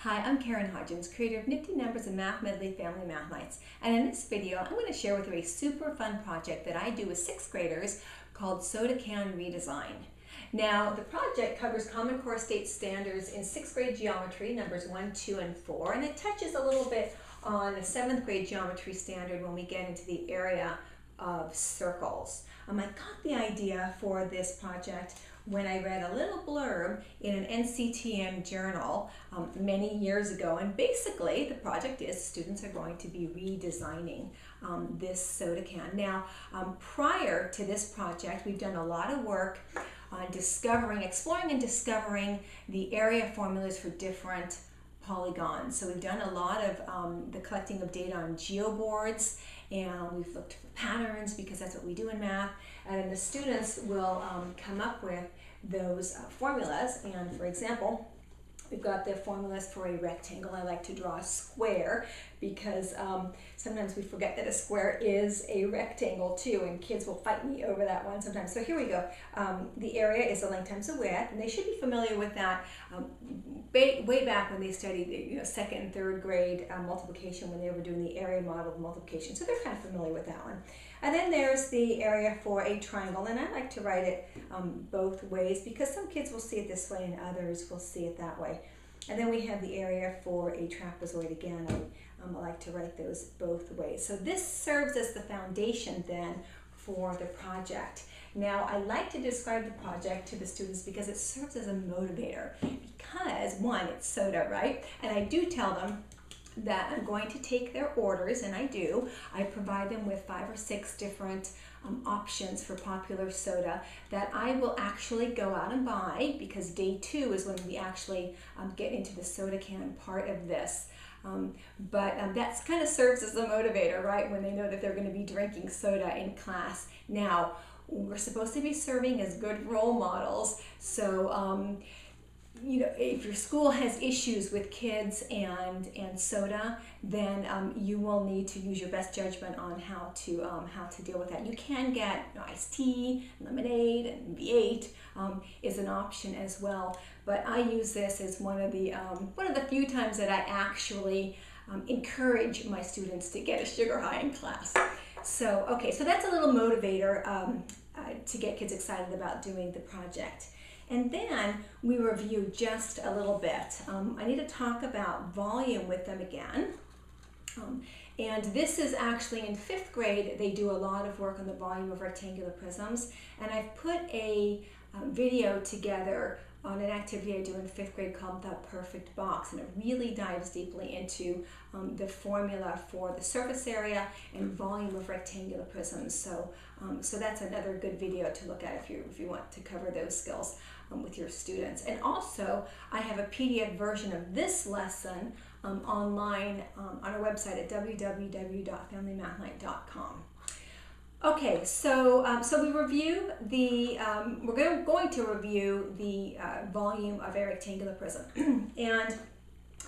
Hi, I'm Karen Hodgins, creator of Nifty Numbers and Math Medley Family Math Nights. And in this video, I'm going to share with you a super fun project that I do with 6th graders called Soda Can Redesign. Now, the project covers Common Core State Standards in 6th grade geometry, numbers 1, 2, and 4, and it touches a little bit on a 7th grade geometry standard when we get into the area of circles. I got the idea for this project when I read a little blurb in an NCTM journal many years ago, and basically the project is students are going to be redesigning this soda can. Now, prior to this project, we've done a lot of work on exploring and discovering the area formulas for different polygons. So we've done a lot of the collecting of data on geoboards, and we've looked for patterns because that's what we do in math, and then the students will come up with those formulas. And for example, we've got the formulas for a rectangle. I like to draw a square because sometimes we forget that a square is a rectangle too, and kids will fight me over that one sometimes. So here we go. The area is the length times the width, and they should be familiar with that way back when they studied the 2nd and 3rd grade multiplication, when they were doing the area model of multiplication. So they're kind of familiar with that one. And then there's the area for a triangle, and I like to write it both ways because some kids will see it this way and others will see it that way. And then we have the area for a trapezoid. Again, I like to write those both ways. So this serves as the foundation then for the project. Now, I like to describe the project to the students because it serves as a motivator. Because, one, it's soda, right? And I do tell them that I'm going to take their orders, and I do. I provide them with 5 or 6 different options for popular soda that I will actually go out and buy, because day 2 is when we actually get into the soda can part of this. But that kind of serves as a motivator, right? When they know that they're going to be drinking soda in class. Now, we're supposed to be serving as good role models, so if your school has issues with kids and soda, then you will need to use your best judgment on how to deal with that. You can get iced tea, lemonade, and V8 is an option as well. But I use this as one of the few times that I actually encourage my students to get a sugar high in class. So okay, so that's a little motivator to get kids excited about doing the project. And then we review just a little bit. I need to talk about volume with them again. And this is actually in 5th grade. They do a lot of work on the volume of rectangular prisms. And I've put a video together on an activity I do in 5th grade called The Perfect Box. And it really dives deeply into the formula for the surface area and volume of rectangular prisms. So that's another good video to look at if you want to cover those skills with your students. And also, I have a PDF version of this lesson online on our website at www.familymathnight.com. Okay, so we review the we're going to review the volume of a rectangular prism, and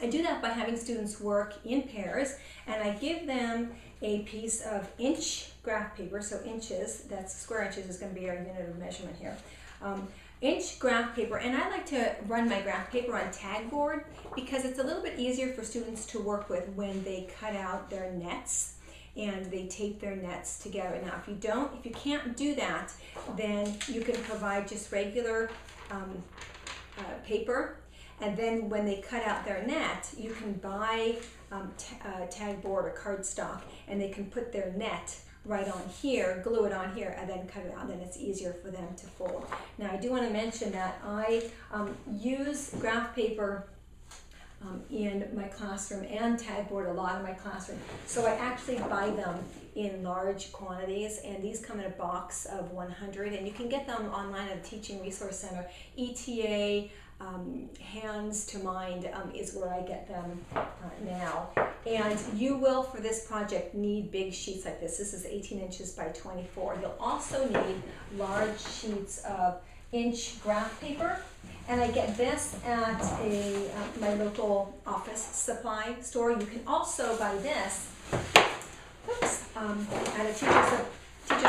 I do that by having students work in pairs, and I give them a piece of inch graph paper. So inches, that's square inches, is going to be our unit of measurement here. Inch graph paper, and I like to run my graph paper on tag board because it's a little bit easier for students to work with when they cut out their nets and they tape their nets together. Now, if you can't do that, then you can provide just regular paper, and then when they cut out their net, you can buy tag board or cardstock, and they can put their net right on here, glue it on here, and then cut it out. Then it's easier for them to fold. Now, I do want to mention that I use graph paper in my classroom and tag board a lot in my classroom. So I actually buy them in large quantities, and these come in a box of 100, and you can get them online at the Teaching Resource Center. ETA, Hands to Mind is where I get them now. And you will, for this project, need big sheets like this. This is 18 inches by 24. You'll also need large sheets of inch graph paper. And I get this at my local office supply store. You can also buy this at a teacher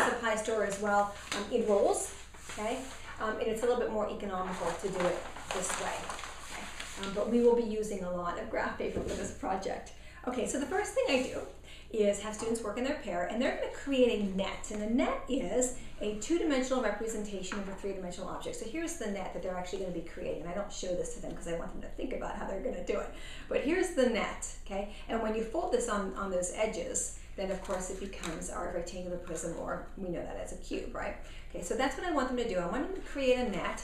supply store as well in rolls, okay? And it's a little bit more economical to do it this way. Okay. but we will be using a lot of graph paper for this project. Okay, so the first thing I do is have students work in their pair, and they're going to create a net, and the net is a two-dimensional representation of a three-dimensional object. So here's the net that they're actually going to be creating. I don't show this to them because I want them to think about how they're going to do it. But here's the net, okay? And when you fold this on those edges, then of course it becomes our rectangular prism, or we know that as a cube, right? Okay, so that's what I want them to do. I want them to create a net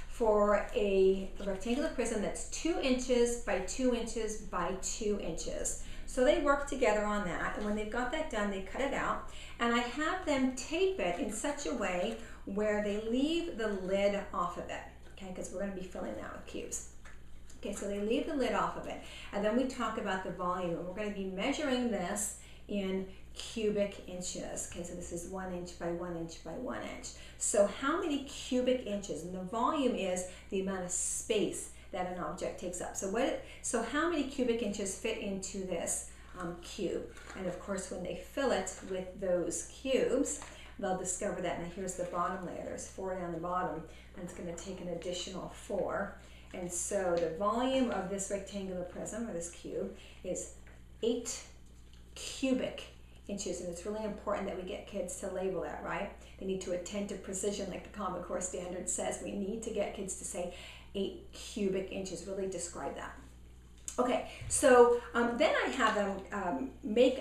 for a rectangular prism that's 2 inches by 2 inches by 2 inches. So they work together on that, and when they've got that done, they cut it out, and I have them tape it in such a way where they leave the lid off of it, okay, because we're going to be filling that with cubes. Okay, so they leave the lid off of it, and then we talk about the volume, and we're going to be measuring this in cubic inches. Okay, so this is 1 inch by 1 inch by 1 inch. So how many cubic inches? And the volume is the amount of space that an object takes up. So how many cubic inches fit into this cube? And of course, when they fill it with those cubes, they'll discover that. Now here's the bottom layer. There's 4 down the bottom, and it's going to take an additional 4. And so the volume of this rectangular prism, or this cube, is 8 cubic inches. And it's really important that we get kids to label that, right? They need to attend to precision, like the Common Core standard says. We need to get kids to say 8 cubic inches, really describe that. Okay, so then I have them make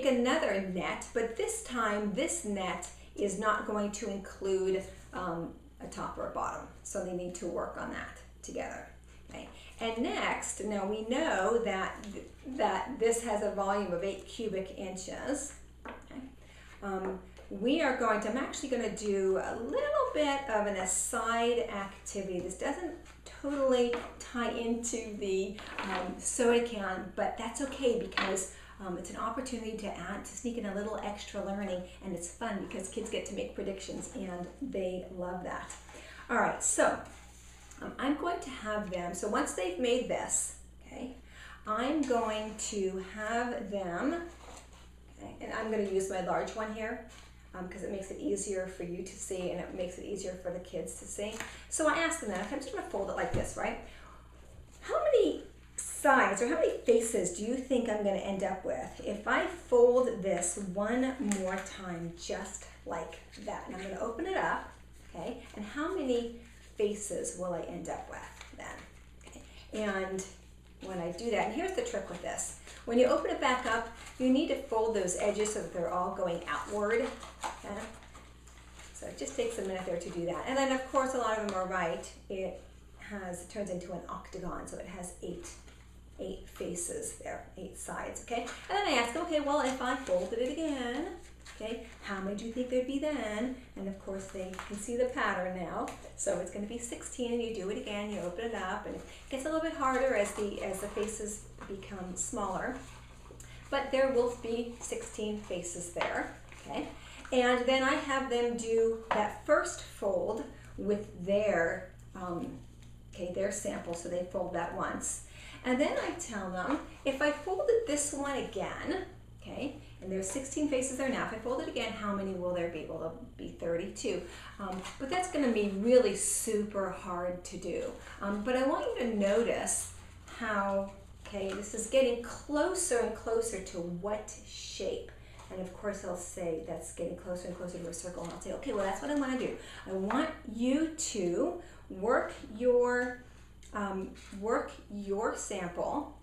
another net, but this time this net is not going to include a top or a bottom, so they need to work on that together. Okay, and next, now we know that this has a volume of 8 cubic inches. Okay. I'm actually going to do a little bit of an aside activity. This doesn't totally tie into the soda can, but that's okay because it's an opportunity to sneak in a little extra learning, and it's fun because kids get to make predictions and they love that. All right, so I'm going to have them, so once they've made this, okay, I'm going to have them, okay, and I'm going to use my large one here, because it makes it easier for you to see and it makes it easier for the kids to see. So I asked them that, I'm just going to fold it like this, right? How many sides or how many faces do you think I'm going to end up with if I fold this one more time just like that? And I'm going to open it up, okay? And how many faces will I end up with then? Okay. And when I do that, and here's the trick with this. When you open it back up, you need to fold those edges so that they're all going outward. Okay? So it just takes a minute there to do that. And then of course a lot of them are right. It turns into an octagon, so it has eight faces there, 8 sides, okay? And then I ask, okay, well, if I folded it again, okay, how many do you think there'd be then? And of course they can see the pattern now. So it's going to be 16, and you do it again, you open it up, and it gets a little bit harder as the faces become smaller. But there will be 16 faces there, okay? And then I have them do that first fold with their sample, so they fold that once. And then I tell them, if I folded this one again, okay, and there's 16 faces there now, if I fold it again, how many will there be? Well, there'll be 32. But that's going to be really super hard to do. But I want you to notice how, okay, this is getting closer and closer to what shape. And of course I'll say that's getting closer and closer to a circle, and I'll say, okay, well, that's what I want to do. I want you to work your sample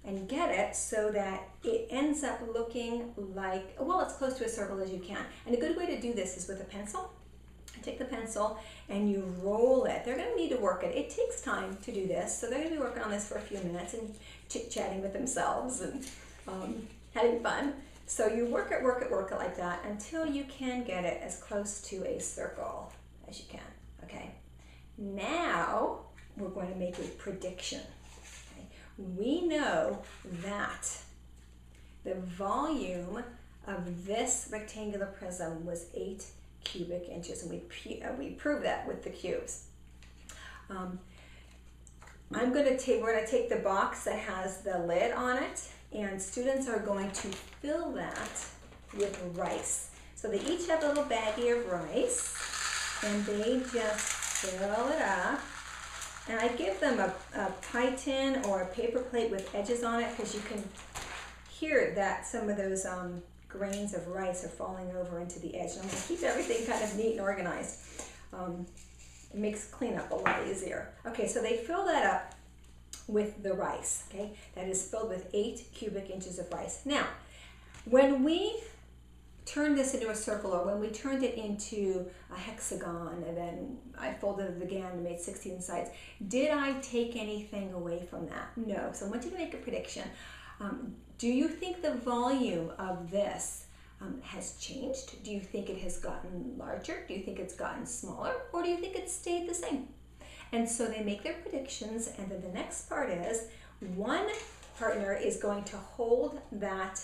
and get it so that it ends up looking like, well, as close to a circle as you can. And a good way to do this is with a pencil. Take the pencil and you roll it. They're going to need to work it. It takes time to do this, so they're going to be working on this for a few minutes and chit-chatting with themselves and having fun. So you work it like that until you can get it as close to a circle as you can, okay? Now we're going to make a prediction. Okay? We know that the volume of this rectangular prism was 8 cubic inches, and we proved that with the cubes. We're going to take the box that has the lid on it, and students are going to fill that with rice. So they each have a little baggie of rice, and they just fill it up, And I give them a pie tin or a paper plate with edges on it because you can hear that some of those grains of rice are falling over into the edge. And I'm going to keep everything kind of neat and organized. It makes cleanup a lot easier. Okay, so they fill that up with the rice, okay? That is filled with 8 cubic inches of rice. Now, when we turned this into a circle, or when we turned it into a hexagon, and then I folded it again and made 16 sides, did I take anything away from that? No. So I want you to make a prediction. Do you think the volume of this has changed? Do you think it has gotten larger? Do you think it's gotten smaller? Or do you think it's stayed the same? And so they make their predictions, and then the next part is one partner is going to hold that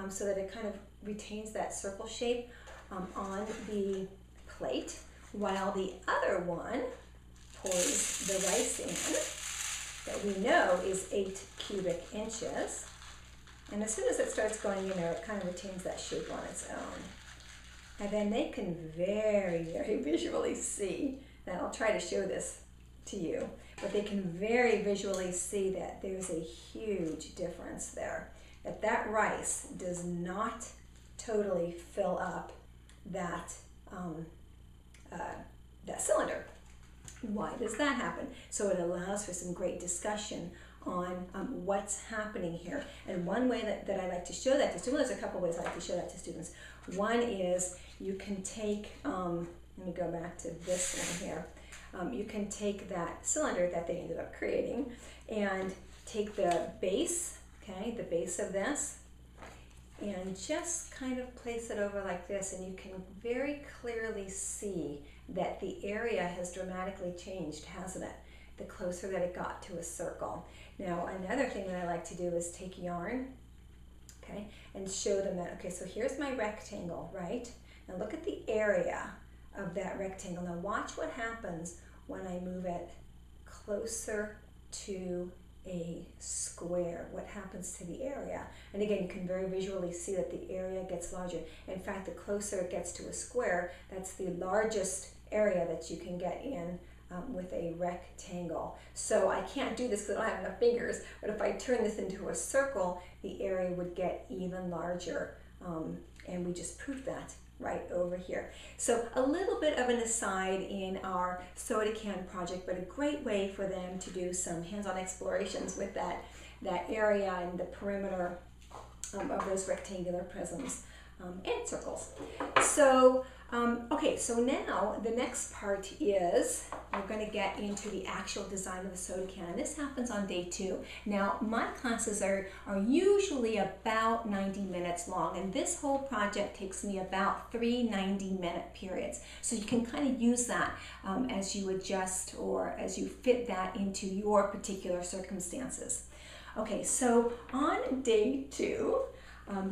so that it kind of retains that circle shape on the plate, while the other one pours the rice in that we know is 8 cubic inches. And as soon as it starts going in there, it kind of retains that shape on its own. And then they can very, very visually see, and I'll try to show this to you, but they can very visually see that there's a huge difference there. That rice does not totally fill up that, that cylinder. Why does that happen? So it allows for some great discussion on what's happening here. And one way that I like to show that to students, there's a couple ways I like to show that to students. One is you can take, let me go back to this one here. You can take that cylinder that they ended up creating and take the base, okay, the base of this, and just kind of place it over like this, and you can very clearly see that the area has dramatically changed, hasn't it? The closer that it got to a circle. Now, another thing that I like to do is take yarn, okay, and show them that, okay, so here's my rectangle, right? Now look at the area of that rectangle. Now watch what happens when I move it closer to a square. What happens to the area? And again, you can very visually see that the area gets larger. In fact, the closer it gets to a square, that's the largest area that you can get in with a rectangle. So I can't do this because I don't have enough fingers, but if I turn this into a circle, the area would get even larger. And we just proved that right over here. So a little bit of an aside in our soda can project, but a great way for them to do some hands-on explorations with that area and the perimeter of those rectangular prisms and circles. So okay, so now the next part is we're going to get into the actual design of the soda can, and this happens on day 2. Now, my classes are usually about 90 minutes long, and this whole project takes me about 3 90-minute periods. So you can kind of use that as you adjust or as you fit that into your particular circumstances. Okay, so on day 2,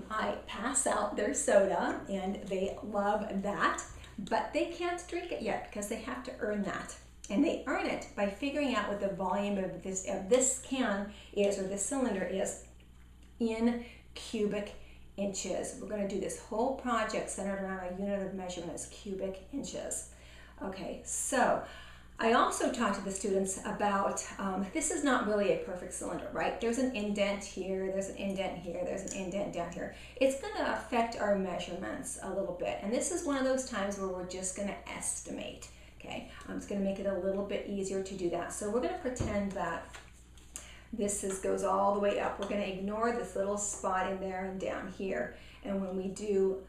I pass out their soda, and they love that, but they can't drink it yet because they have to earn that. And they earn it by figuring out what the volume of this can is, or this cylinder is, in cubic inches. We're going to do this whole project centered around our unit of measurement as cubic inches. Okay, so I also talked to the students about, this is not really a perfect cylinder, right? There's an indent here, there's an indent here, there's an indent down here. It's going to affect our measurements a little bit. And this is one of those times where we're just going to estimate, okay? It's going to make it a little bit easier to do that. So we're going to pretend that this goes all the way up. We're going to ignore this little spot in there and down here. And when we do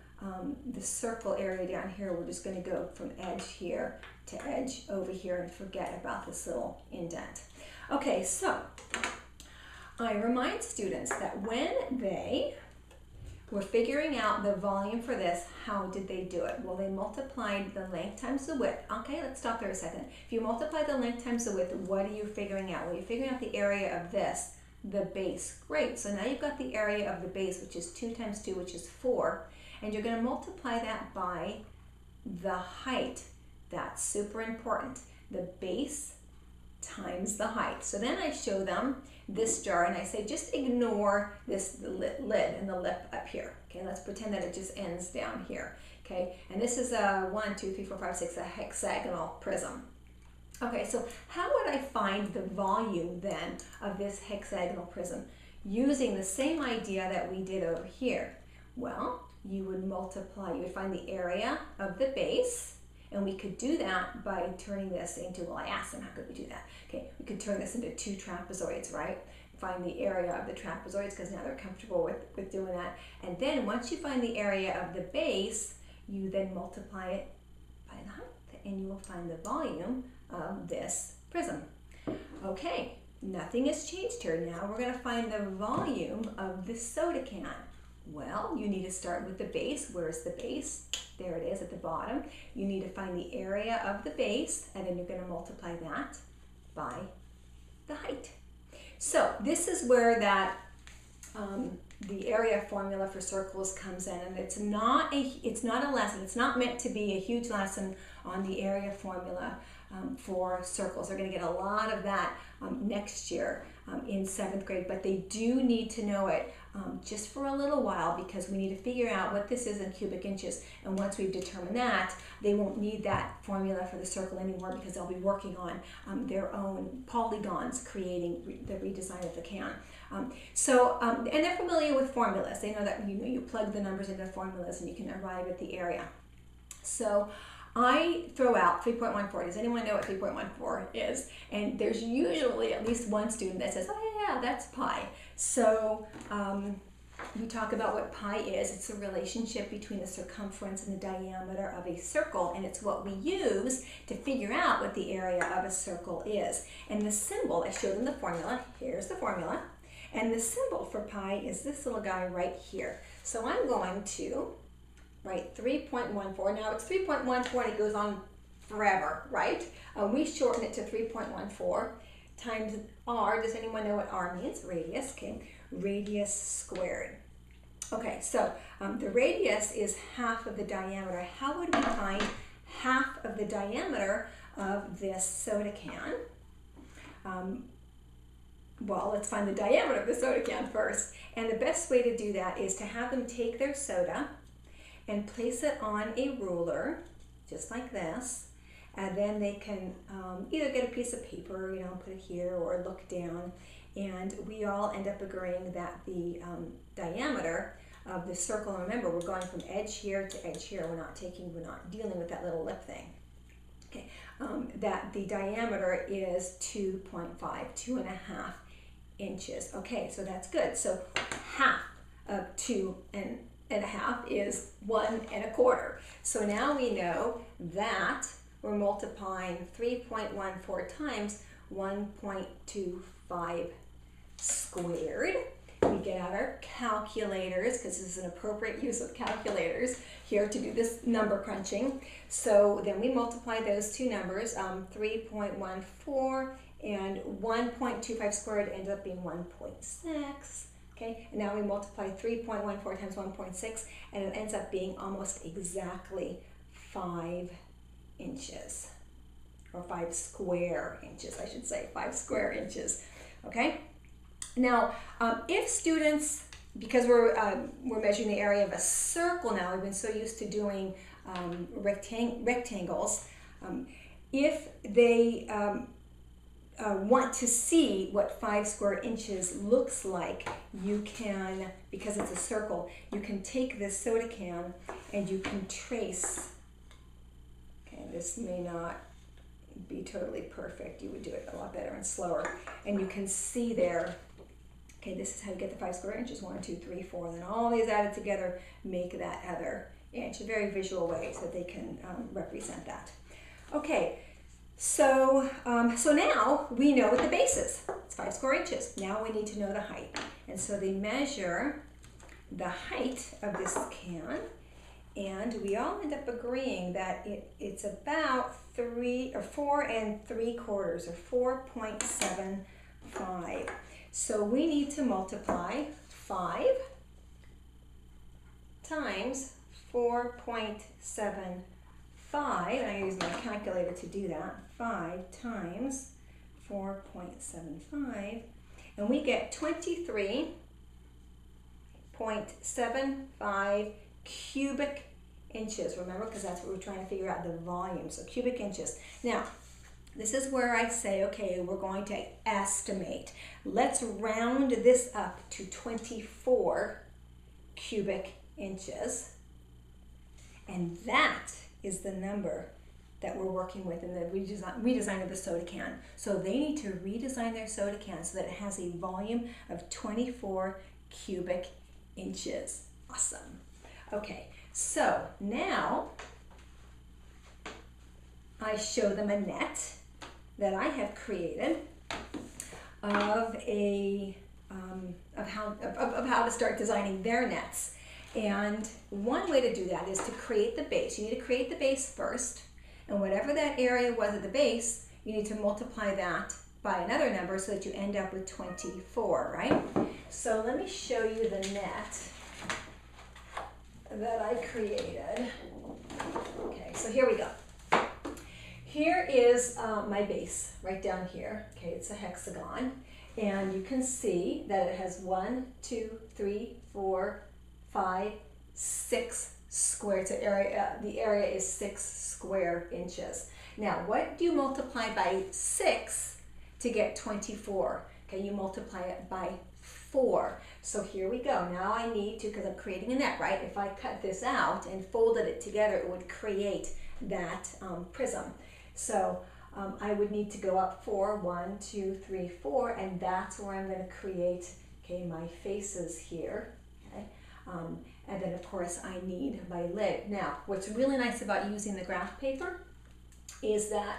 the circle area down here, we're just going to go from edge here to edge over here and forget about this little indent. Okay, so I remind students that when they were figuring out the volume for this, how did they do it? Well, they multiplied the length times the width. Okay, let's stop there a second. If you multiply the length times the width, what are you figuring out? Well, you're figuring out the area of this, the base. Great, so now you've got the area of the base, which is 2 times 2, which is 4. And you're going to multiply that by the height. That's super important. The base times the height. So then I show them this jar and I say, just ignore this lid and the lip up here. Okay, let's pretend that it just ends down here. Okay, and this is a 1, 2, 3, 4, 5, 6, a hexagonal prism. Okay, so how would I find the volume then of this hexagonal prism? Using the same idea that we did over here. Well, you would multiply, you would find the area of the base, and we could do that by turning this into, well, I asked them, how could we do that? Okay, we could turn this into two trapezoids, right? Find the area of the trapezoids, because now they're comfortable with doing that. And then once you find the area of the base, you then multiply it by the height, and you will find the volume of this prism. Okay, nothing has changed here. Now we're going to find the volume of the soda can. Well, you need to start with the base. Where's the base? There it is at the bottom. You need to find the area of the base, and then you're going to multiply that by the height. So this is where that the area formula for circles comes in, and it's not a lesson. It's not meant to be a huge lesson on the area formula for circles. They're going to get a lot of that next year in 7th grade, but they do need to know it just for a little while, because we need to figure out what this is in cubic inches. And once we've determined that, they won't need that formula for the circle anymore, because they'll be working on their own polygons, creating the redesign of the can. And they're familiar with formulas. They know that you plug the numbers into formulas and you can arrive at the area. So I throw out 3.14. Does anyone know what 3.14 is? And there's usually at least one student that says, oh yeah, that's pi. So we talk about what pi is. It's a relationship between the circumference and the diameter of a circle, and it's what we use to figure out what the area of a circle is. And the symbol I showed in the formula, here's the formula, and the symbol for pi is this little guy right here. So I'm going to write 3.14. Now it's 3.14 and it goes on forever, right? We shorten it to 3.14 times r. Does anyone know what r means? Radius, okay. Radius squared. Okay, so the radius is half of the diameter. How would we find half of the diameter of this soda can? Well, let's find the diameter of the soda can first. And the best way to do that is to have them take their soda and place it on a ruler, just like this. And then they can either get a piece of paper, put it here, or look down. And we all end up agreeing that the diameter of the circle, and remember, we're going from edge here to edge here. We're not dealing with that little lip thing. Okay, that the diameter is 2.5, 2.5 inches. Okay, so that's good. So half of 2.5 is 1 1/4. So now we know that we're multiplying 3.14 times 1.25 squared. We get out our calculators, because this is an appropriate use of calculators here to do this number crunching. So then we multiply those two numbers, 3.14 and 1.25 squared ends up being 1.6. Okay, and now we multiply 3.14 times 1.6, and it ends up being almost exactly 5 inches, or 5 square inches, I should say, 5 square inches. Okay, now if students, because we're measuring the area of a circle now, we've been so used to doing rectangles, if they want to see what 5 square inches looks like, you can, because it's a circle, you can take this soda can and you can trace. Okay, this may not be totally perfect. You would do it a lot better and slower. And you can see there, okay, this is how you get the 5 square inches. 1, 2, 3, 4. And then all these added together make that other inch. A very visual way so they can represent that. Okay. So now we know what the base is. It's 5 square inches. Now we need to know the height. And so they measure the height of this can, and we all end up agreeing that it's about 4 3/4 or 4.75. So we need to multiply 5 times 4.75, and I use my calculator to do that. 5 times 4.75, and we get 23.75 cubic inches. Remember, because that's what we're trying to figure out, the volume. So cubic inches. Now, This is where I say, okay, we're going to estimate. Let's round this up to 24 cubic inches. And that is the number that we're working with in the redesign of the soda can. So they need to redesign their soda can so that it has a volume of 24 cubic inches. Awesome. Okay, so now I show them a net that I have created of how to start designing their nets. And one way to do that is to create the base. You need to create the base first, and whatever that area was at the base, you need to multiply that by another number so that you end up with 24, right? So let me show you the net that I created. Okay, so here we go. Here is my base right down here. Okay, it's a hexagon, and you can see that it has 1, 2, 3, 4, 5, 6 square. So the area is 6 square inches. Now, what do you multiply by 6 to get 24? Okay, you multiply it by 4. So here we go. Now I need to, because I'm creating a net, right? If I cut this out and folded it together, it would create that prism. So I would need to go up 4, 1, 2, 3, 4, and that's where I'm going to create, okay, my faces here. Okay, and then of course I need my lid. Now, what's really nice about using the graph paper is that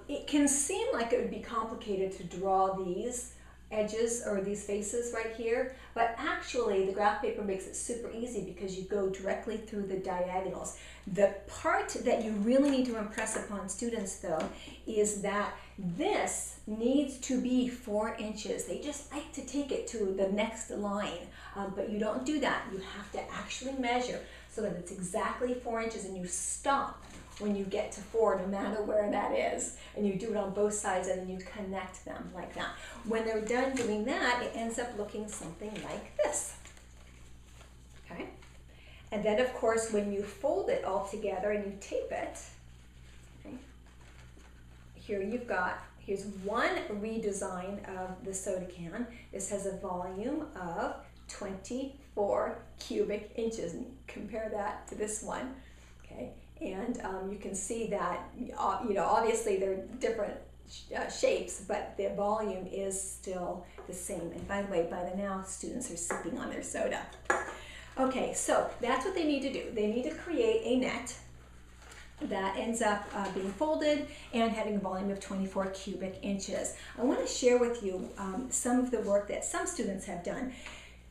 it can seem like it would be complicated to draw these edges or these faces right here, but actually the graph paper makes it super easy because you go directly through the diagonals. The part that you really need to impress upon students though is that this needs to be 4 inches. They just like to take it to the next line, but you don't do that. You have to actually measure so that it's exactly 4 inches, and you stop when you get to 4, no matter where that is, and you do it on both sides, and then you connect them like that. When they're done doing that, it ends up looking something like this. Okay, and then of course when you fold it all together and you tape it, okay, here's one redesign of the soda can. This has a volume of 24 cubic inches, and compare that to this one. Okay, and you can see that, obviously they're different shapes, but the volume is still the same. And by the way, by the now, students are sipping on their soda. Okay, so that's what they need to do. They need to create a net that ends up being folded and having a volume of 24 cubic inches. I want to share with you some of the work that some students have done.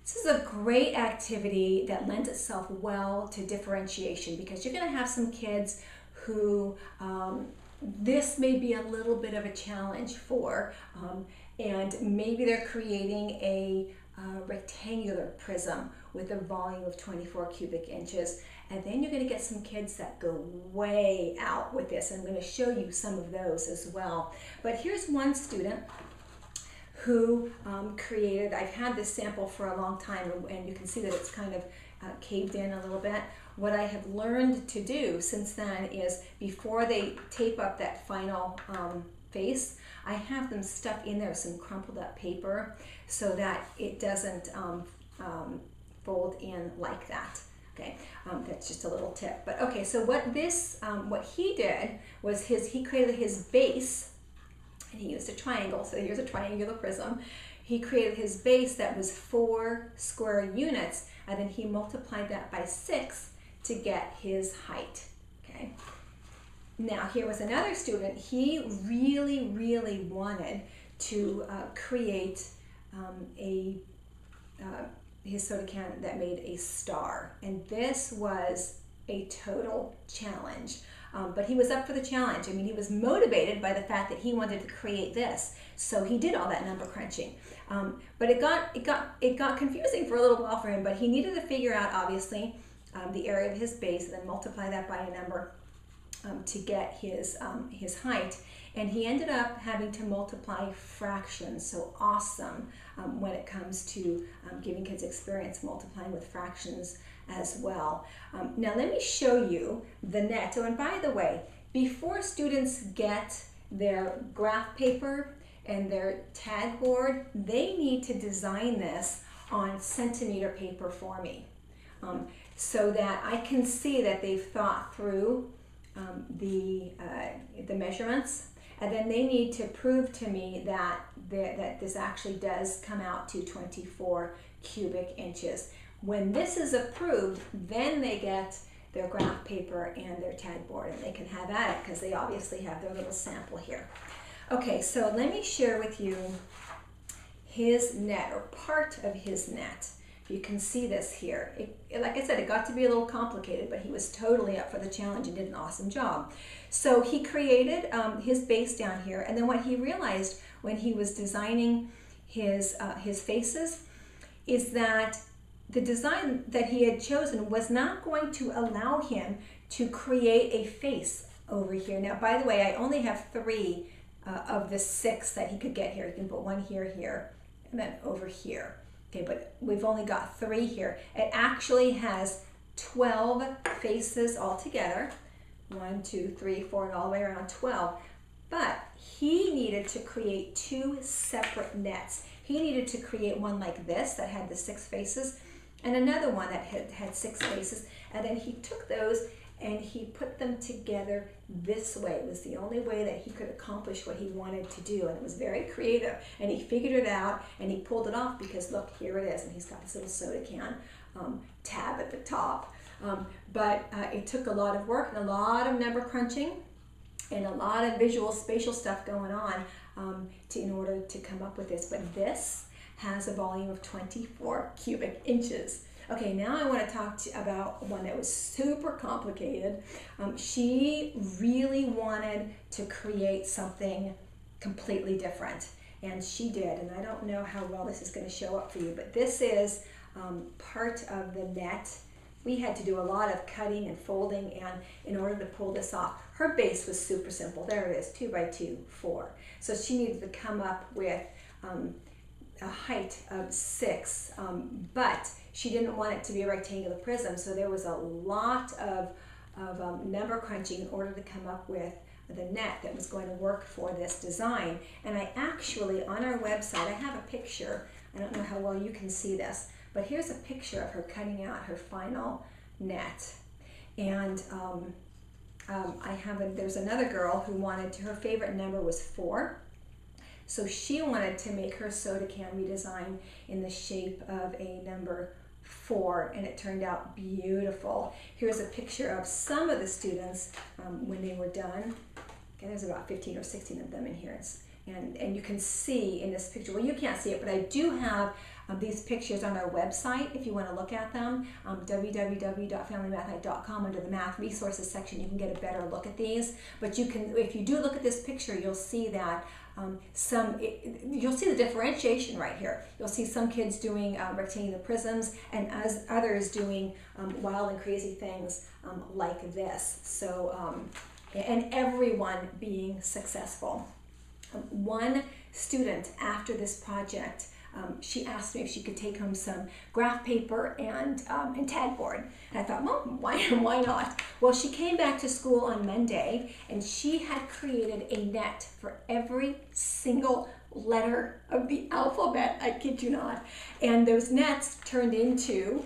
This is a great activity that lends itself well to differentiation, because you're going to have some kids who this may be a little bit of a challenge for, and maybe they're creating a rectangular prism with a volume of 24 cubic inches. And then you're going to get some kids that go way out with this. I'm going to show you some of those as well. But here's one student who created, I've had this sample for a long time, and you can see that it's kind of caved in a little bit. What I have learned to do since then is, before they tape up that final face, I have them stuff in there some crumpled up paper so that it doesn't fold in like that. Okay, that's just a little tip. But okay, so what he did was he created his base, and he used a triangle. So here's a triangular prism. He created his base that was 4 square units, and then he multiplied that by 6 to get his height. Okay. Now here was another student. He really, really wanted to create his soda can that made a star, and this was a total challenge. But he was up for the challenge. I mean, he was motivated by the fact that he wanted to create this, so he did all that number crunching. But it got confusing for a little while for him. But he needed to figure out, obviously, the area of his base, and then multiply that by a number to get his height. And he ended up having to multiply fractions. So awesome when it comes to giving kids experience multiplying with fractions as well. Now let me show you the net. Oh, and by the way, before students get their graph paper and their tag board, they need to design this on centimeter paper for me, so that I can see that they've thought through the measurements, and then they need to prove to me that this actually does come out to 24 cubic inches. When this is approved, then they get their graph paper and their tag board, and they can have at it because they obviously have their little sample here. Okay, so let me share with you his net, or part of his net. You can see this here. Like I said, it got to be a little complicated, but he was totally up for the challenge and did an awesome job. So he created his base down here, and then what he realized when he was designing his faces is that the design that he had chosen was not going to allow him to create a face over here. Now, by the way, I only have 3 of the 6 that he could get here. You can put one here, here, and then over here. Okay, but we've only got 3 here. It actually has 12 faces altogether. 1, 2, 3, 4, and all the way around 12. But he needed to create 2 separate nets. He needed to create one like this that had the 6 faces, and another one that had 6 faces. And then he took those and he put them together this way. It was the only way that he could accomplish what he wanted to do, and it was very creative, and he figured it out, and he pulled it off because look, here it is, and he's got this little soda can tab at the top. But it took a lot of work and a lot of number crunching and a lot of visual spatial stuff going on in order to come up with this. But this has a volume of 24 cubic inches. Okay, now I want to talk about one that was super complicated. She really wanted to create something completely different, and she did, and I don't know how well this is going to show up for you, but this is part of the net. We had to do a lot of cutting and folding, and in order to pull this off, her base was super simple. There it is, 2 by 2, 4. So she needed to come up with a height of 6, but she didn't want it to be a rectangular prism, so there was a lot of number crunching in order to come up with the net that was going to work for this design. And I actually, on our website, I have a picture. I don't know how well you can see this, but here's a picture of her cutting out her final net. And there's another girl who wanted her favorite number was 4. So she wanted to make her soda can redesign in the shape of a number 4, and it turned out beautiful. Here's a picture of some of the students when they were done. Okay, there's about 15 or 16 of them in here. And you can see in this picture, well, you can't see it, but I do have these pictures on our website if you want to look at them. www.familymathnight.com. Under the math resources section, you can get a better look at these. But you can, if you do look at this picture, you'll see that you'll see the differentiation right here. You'll see some kids doing rectangular prisms, and as others doing wild and crazy things like this. So, and everyone being successful. One student after this project, she asked me if she could take home some graph paper and tag board. And I thought, well, why not? Well, she came back to school on Monday, and she had created a net for every single letter of the alphabet. I kid you not. And those nets turned into,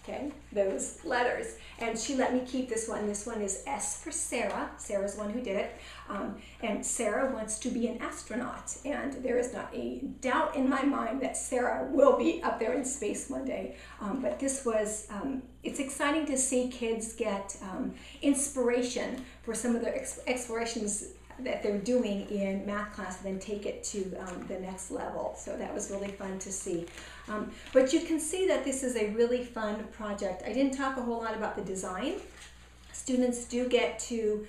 okay, those letters. And she let me keep this one. This one is S for Sarah. Sarah's the one who did it. And Sarah wants to be an astronaut. And there is not a doubt in my mind that Sarah will be up there in space one day. But this was, it's exciting to see kids get inspiration for some of the explorations that they're doing in math class, and then take it to the next level. So that was really fun to see. But you can see that this is a really fun project. I didn't talk a whole lot about the design. Students do get to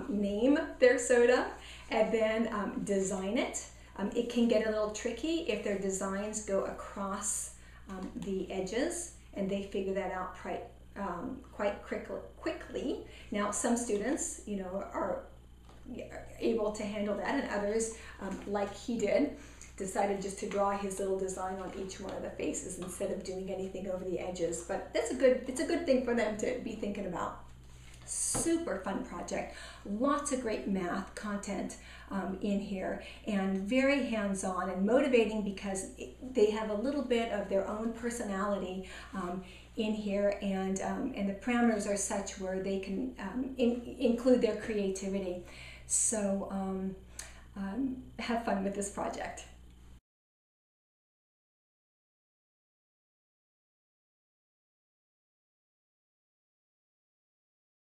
name their soda and then design it. It can get a little tricky if their designs go across the edges, and they figure that out quite quickly. Now, some students, you know, are able to handle that, and others, like he did, decided just to draw his little design on each one of the faces instead of doing anything over the edges. But it's a good thing for them to be thinking about. Super fun project. Lots of great math content in here, and very hands-on and motivating because they have a little bit of their own personality in here, and the parameters are such where they can include their creativity. So have fun with this project.